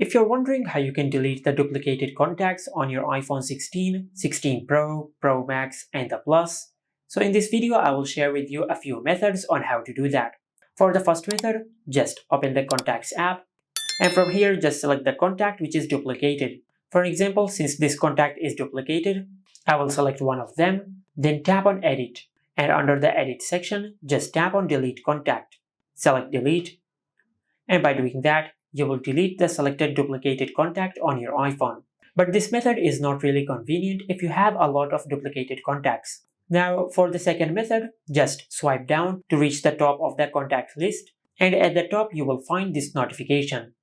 If you're wondering how you can delete the duplicated contacts on your iPhone 16, 16 Pro, Pro Max, and the Plus, so in this video I will share with you a few methods on how to do that. For the first method, just open the Contacts app, and from here just select the contact which is duplicated. For example, since this contact is duplicated, I will select one of them, then tap on Edit, and under the Edit section, just tap on Delete Contact. Select Delete, and by doing that, you will delete the selected duplicated contact on your iPhone. But this method is not really convenient if you have a lot of duplicated contacts. Now, for the second method, just swipe down to reach the top of the contact list, and at the top you will find this notification,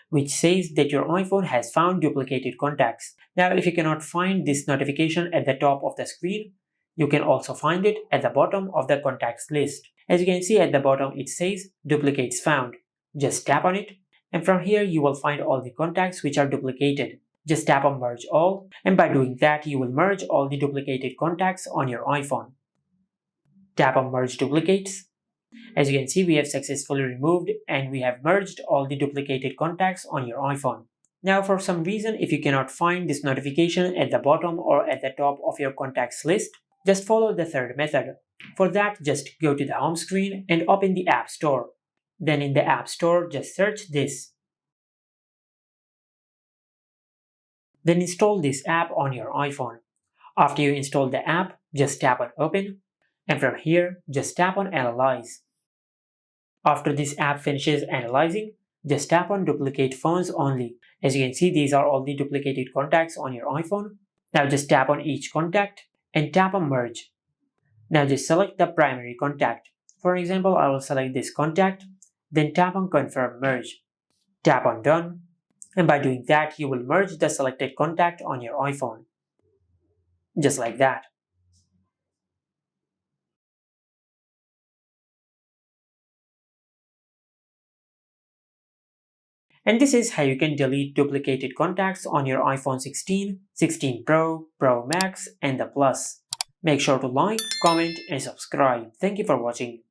which says that your iPhone has found duplicated contacts. Now, if you cannot find this notification at the top of the screen, you can also find it at the bottom of the contacts list. As you can see at the bottom, it says Duplicates Found. Just tap on it, and from here you will find all the contacts which are duplicated. Just tap on Merge All, and by doing that you will merge all the duplicated contacts on your iPhone. Tap on Merge Duplicates. As you can see, we have successfully removed and we have merged all the duplicated contacts on your iPhone. Now, for some reason, if you cannot find this notification at the bottom or at the top of your contacts list, just follow the third method. For that, just go to the home screen and open the App Store. Then in the App Store, just search this. Then install this app on your iPhone. After you install the app, just tap on Open, and from here, just tap on Analyze. After this app finishes analyzing, just tap on Duplicate Phones Only. As you can see, these are all the duplicated contacts on your iPhone. Now just tap on each contact and tap on Merge. Now just select the primary contact. For example, I will select this contact, then tap on Confirm Merge. Tap on Done, and by doing that, you will merge the selected contact on your iPhone. Just like that. And this is how you can delete duplicated contacts on your iPhone 16, 16 Pro, Pro Max, and the Plus. Make sure to like, comment, and subscribe. Thank you for watching.